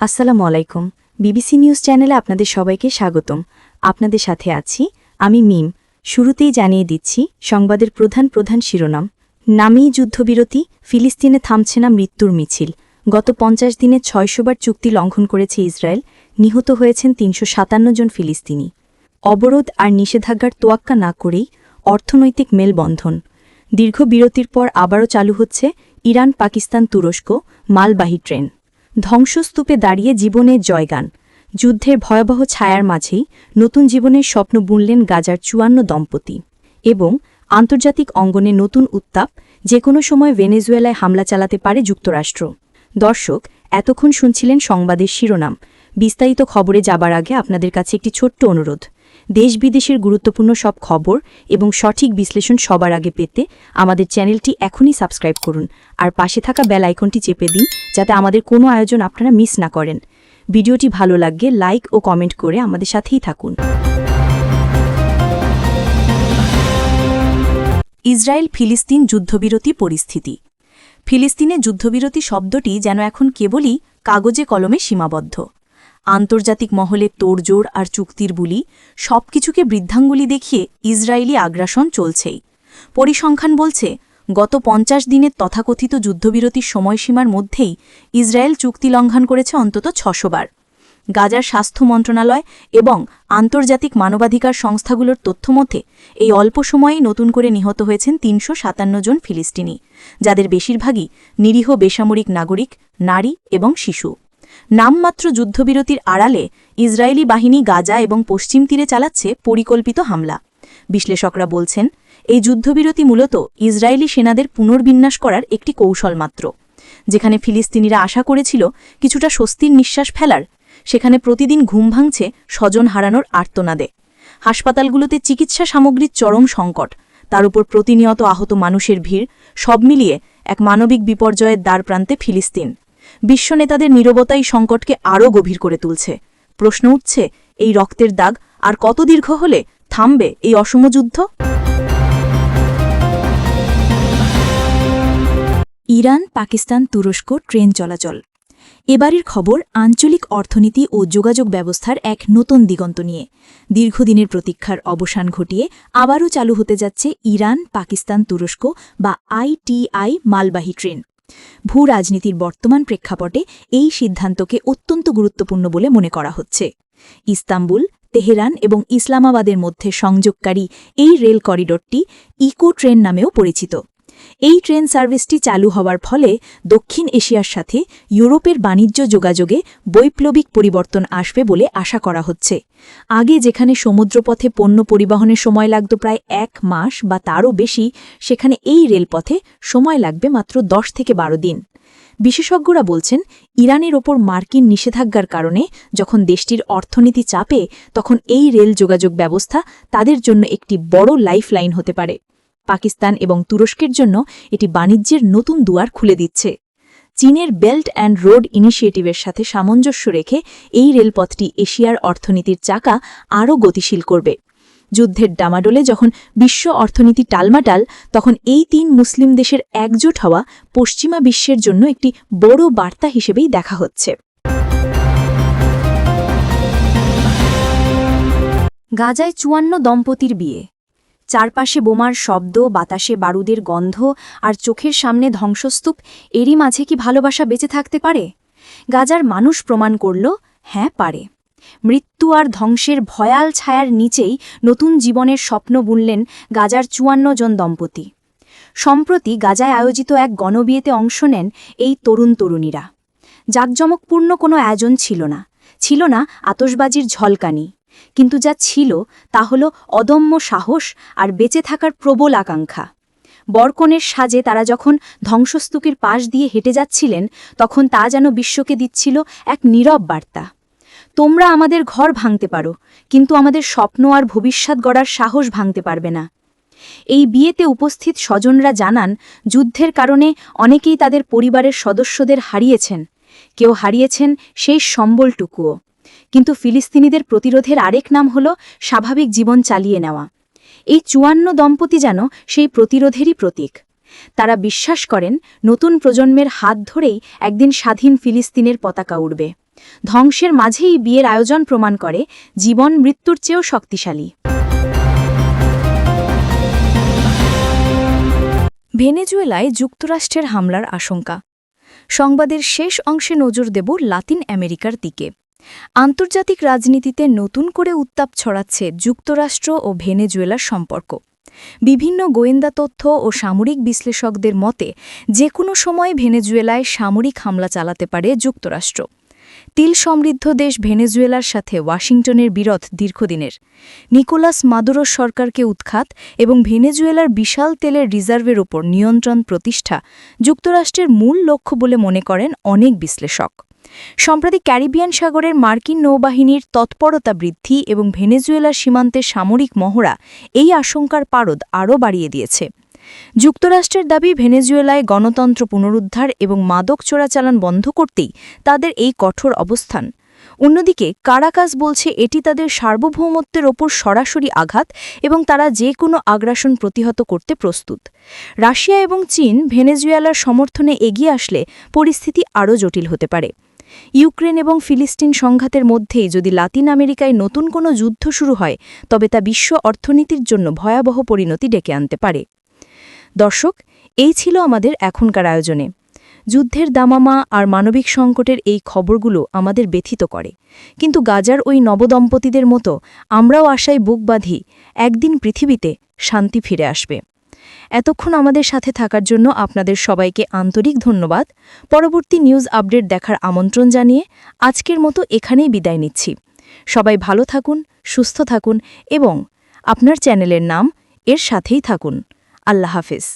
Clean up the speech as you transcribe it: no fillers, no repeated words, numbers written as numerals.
আসসালামু আলাইকুম। BBC news চ্যানেলে আপনাদের সবাইকে স্বাগতম। আপনাদের সাথে আছি আমি মিম। শুরুতেই জানিয়ে দিচ্ছি সংবাদের প্রধান শিরোনাম। নামেই যুদ্ধবিরতি, ফিলিস্তিনে থামছে না মৃত্যুর মিছিল। গত ৫০ দিনে ৬০০ বার চুক্তি লঙ্ঘন করেছে ইসরায়েল, নিহত হয়েছেন ৩৫৭ জন ফিলিস্তিনি। অবরোধ আর নিষেধাজ্ঞার তোয়াক্কা না করেই অর্থনৈতিক মেলবন্ধন। দীর্ঘ বিরতির পর আবারও চালু হচ্ছে ইরান, পাকিস্তান, তুরস্ক মালবাহী ট্রেন। ধ্বংসস্তূপে দাঁড়িয়ে জীবনের জয়গান। যুদ্ধের ভয়াবহ ছায়ার মাঝেই নতুন জীবনের স্বপ্ন বুনলেন গাজার ৫৪ দম্পতি। এবং আন্তর্জাতিক অঙ্গনে নতুন উত্তাপ, যে কোনো সময় ভেনেজুয়েলায় হামলা চালাতে পারে যুক্তরাষ্ট্র। দর্শক, এতক্ষণ শুনছিলেন সংবাদের শিরোনাম। বিস্তারিত খবরে যাবার আগে আপনাদের কাছে একটি ছোট্ট অনুরোধ। দেশ বিদেশের গুরুত্বপূর্ণ সব খবর এবং সঠিক বিশ্লেষণ সবার আগে পেতে আমাদের চ্যানেলটি এখনই সাবস্ক্রাইব করুন আর পাশে থাকা বেল আইকনটি চেপে দিন, যাতে আমাদের কোনো আয়োজন আপনারা মিস না করেন। ভিডিওটি ভালো লাগলে লাইক ও কমেন্ট করে আমাদের সাথেই থাকুন। ইসরায়েল ফিলিস্তিন যুদ্ধবিরতি পরিস্থিতি। ফিলিস্তিনে যুদ্ধবিরতি শব্দটি যেন এখন কেবলই কাগজে কলমে সীমাবদ্ধ। আন্তর্জাতিক মহলে তোড়জোড় আর চুক্তির বুলি, সবকিছুকে বৃদ্ধাঙ্গুলি দেখিয়ে ইসরায়েলি আগ্রাসন চলছেই। পরিসংখ্যান বলছে, গত ৫০ দিনের তথাকথিত যুদ্ধবিরতির সময়সীমার মধ্যেই ইসরায়েল চুক্তি লঙ্ঘন করেছে অন্তত ৬০০ বার। গাজার স্বাস্থ্য মন্ত্রণালয় এবং আন্তর্জাতিক মানবাধিকার সংস্থাগুলোর তথ্যমতে এই অল্প সময়েই নতুন করে নিহত হয়েছেন ৩৫৭ জন ফিলিস্তিনি, যাদের বেশিরভাগই নিরীহ বেসামরিক নাগরিক, নারী এবং শিশু। নামমাত্র যুদ্ধবিরতির আড়ালে ইসরায়েলি বাহিনী গাজা এবং পশ্চিম তীরে চালাচ্ছে পরিকল্পিত হামলা। বিশ্লেষকরা বলছেন, এই যুদ্ধবিরতি মূলত ইসরায়েলি সেনাদের পুনর্বিন্যাস করার একটি কৌশল মাত্র। যেখানে ফিলিস্তিনিরা আশা করেছিল কিছুটা স্বস্তির নিঃশ্বাস ফেলার, সেখানে প্রতিদিন ঘুম ভাঙছে স্বজন হারানোর আর্তনাদে। হাসপাতালগুলোতে চিকিৎসা সামগ্রীর চরম সংকট, তার উপর প্রতিনিয়ত আহত মানুষের ভিড়, সব মিলিয়ে এক মানবিক বিপর্যয়ের দ্বারপ্রান্তে ফিলিস্তিন। বিশ্ব নেতাদের নীরবতাই সংকটকে আরও গভীর করে তুলছে। প্রশ্ন উঠছে, এই রক্তের দাগ আর কত দীর্ঘ হলে থামবে এই অসম যুদ্ধ? ইরান, পাকিস্তান, তুরস্ক ট্রেন চলাচল। এবারের খবর আঞ্চলিক অর্থনীতি ও যোগাযোগ ব্যবস্থার এক নতুন দিগন্ত নিয়ে। দীর্ঘদিনের প্রতীক্ষার অবসান ঘটিয়ে আবারও চালু হতে যাচ্ছে ইরান, পাকিস্তান, তুরস্ক বা ITI মালবাহী ট্রেন। ভূ রাজনীতির বর্তমান প্রেক্ষাপটে এই সিদ্ধান্তকে অত্যন্ত গুরুত্বপূর্ণ বলে মনে করা হচ্ছে। ইস্তাম্বুল, তেহরান এবং ইসলামাবাদের মধ্যে সংযোগকারী এই রেল করিডোরটি ইকো ট্রেন নামেও পরিচিত। এই ট্রেন সার্ভিসটি চালু হওয়ার ফলে দক্ষিণ এশিয়ার সাথে ইউরোপের বাণিজ্য যোগাযোগে বৈপ্লবিক পরিবর্তন আসবে বলে আশা করা হচ্ছে। আগে যেখানে সমুদ্রপথে পণ্য পরিবহনের সময় লাগত প্রায় ১ মাস বা তারও বেশি, সেখানে এই রেলপথে সময় লাগবে মাত্র ১০ থেকে ১২ দিন। বিশেষজ্ঞরা বলছেন, ইরানের ওপর মার্কিন নিষেধাজ্ঞার কারণে যখন দেশটির অর্থনীতি চাপে, তখন এই রেল যোগাযোগ ব্যবস্থা তাদের জন্য একটি বড় লাইফলাইন হতে পারে। পাকিস্তান এবং তুরস্কের জন্য এটি বাণিজ্যের নতুন দুয়ার খুলে দিচ্ছে। চীনের বেল্ট অ্যান্ড রোড ইনিশিয়েটিভের সাথে সামঞ্জস্য রেখে এই রেলপথটি এশিয়ার অর্থনীতির চাকা আরও গতিশীল করবে। যুদ্ধের ডামাডোলে যখন বিশ্ব অর্থনীতি টালমাটাল, তখন এই ৩ মুসলিম দেশের একজোট হওয়া পশ্চিমা বিশ্বের জন্য একটি বড় বার্তা হিসেবেই দেখা হচ্ছে। গাজায় ৫৪ দম্পতির বিয়ে। চারপাশে বোমার শব্দ, বাতাসে বারুদের গন্ধ আর চোখের সামনে ধ্বংসস্তূপ, এরই মাঝে কি ভালোবাসা বেঁচে থাকতে পারে? গাজার মানুষ প্রমাণ করল, হ্যাঁ পারে। মৃত্যু আর ধ্বংসের ভয়াল ছায়ার নিচেই নতুন জীবনের স্বপ্ন বুনলেন গাজার ৫৪ জন দম্পতি। সম্প্রতি গাজায় আয়োজিত এক গণবিয়েতে অংশ নেন এই তরুণ-তরুণীরা। জাঁকজমকপূর্ণ কোনো আয়োজন ছিল না আতশবাজির ঝলকানি, কিন্তু যা ছিল তা হল অদম্য সাহস আর বেঁচে থাকার প্রবল আকাঙ্ক্ষা। বরকনের সাজে তারা যখন ধ্বংসস্তূপের পাশ দিয়ে হেঁটে যাচ্ছিলেন, তখন তা যেন বিশ্বকে দিচ্ছিল এক নীরব বার্তা। তোমরা আমাদের ঘর ভাঙতে পারো, কিন্তু আমাদের স্বপ্ন আর ভবিষ্যৎ গড়ার সাহস ভাঙতে পারবে না। এই বিয়েতে উপস্থিত স্বজনরা জানান, যুদ্ধের কারণে অনেকেই তাদের পরিবারের সদস্যদের হারিয়েছেন, কেউ হারিয়েছেন সেই সম্বলটুকুও। কিন্তু ফিলিস্তিনিদের প্রতিরোধের আরেক নাম হল স্বাভাবিক জীবন চালিয়ে নেওয়া। এই ৫৪ দম্পতি যেন সেই প্রতিরোধেরই প্রতীক। তারা বিশ্বাস করেন, নতুন প্রজন্মের হাত ধরেই একদিন স্বাধীন ফিলিস্তিনের পতাকা উড়বে। ধ্বংসের মাঝেই বিয়ের আয়োজন প্রমাণ করে জীবন মৃত্যুর চেয়েও শক্তিশালী। ভেনেজুয়েলায় যুক্তরাষ্ট্রের হামলার আশঙ্কা। সংবাদের শেষ অংশে নজর দেব লাতিন আমেরিকার দিকে। আন্তর্জাতিক রাজনীতিতে নতুন করে উত্তাপ ছড়াচ্ছে যুক্তরাষ্ট্র ও ভেনেজুয়েলার সম্পর্ক। বিভিন্ন গোয়েন্দা তথ্য ও সামরিক বিশ্লেষকদের মতে যে কোনো সময় ভেনেজুয়েলায় সামরিক হামলা চালাতে পারে যুক্তরাষ্ট্র। তেল সমৃদ্ধ দেশ ভেনেজুয়েলার সাথে ওয়াশিংটনের বিরোধ দীর্ঘদিনের। নিকোলাস মাদুরোর সরকারকে উৎখাত এবং ভেনেজুয়েলার বিশাল তেলের রিজার্ভের ওপর নিয়ন্ত্রণ প্রতিষ্ঠা যুক্তরাষ্ট্রের মূল লক্ষ্য বলে মনে করেন অনেক বিশ্লেষক। সম্প্রতি ক্যারিবিয়ান সাগরের মার্কিন নৌবাহিনীর তৎপরতা বৃদ্ধি এবং ভেনেজুয়েলার সীমান্তে সামরিক মহড়া এই আশঙ্কার পারদ আরও বাড়িয়ে দিয়েছে। যুক্তরাষ্ট্রের দাবি ভেনেজুয়েলায় গণতন্ত্র পুনরুদ্ধার এবং মাদক চোরাচালান বন্ধ করতেই তাদের এই কঠোর অবস্থান। অন্যদিকে কারাকাস বলছে এটি তাদের সার্বভৌমত্বের ওপর সরাসরি আঘাত এবং তারা যে কোনো আগ্রাসন প্রতিহত করতে প্রস্তুত। রাশিয়া এবং চীন ভেনেজুয়েলার সমর্থনে এগিয়ে আসলে পরিস্থিতি আরও জটিল হতে পারে। ইউক্রেন এবং ফিলিস্তিন সংঘাতের মধ্যেই যদি লাতিন আমেরিকায় নতুন কোনো যুদ্ধ শুরু হয় তবে তা বিশ্ব অর্থনীতির জন্য ভয়াবহ পরিণতি ডেকে আনতে পারে। দর্শক, এই ছিল আমাদের এখনকার আয়োজনে। যুদ্ধের দামামা আর মানবিক সংকটের এই খবরগুলো আমাদের ব্যথিত করে, কিন্তু গাজার ওই নবদম্পতিদের মতো আমরাও আশায় বুক বাঁধি একদিন পৃথিবীতে শান্তি ফিরে আসবে। এতক্ষণ আমাদের সাথে থাকার জন্য আপনাদের সবাইকে আন্তরিক ধন্যবাদ। পরবর্তী নিউজ আপডেট দেখার আমন্ত্রণ জানিয়ে আজকের মতো এখানেই বিদায় নিচ্ছি। সবাই ভালো থাকুন, সুস্থ থাকুন এবং আপনার চ্যানেলের নাম এর সাথেই থাকুন। আল্লাহ হাফেজ।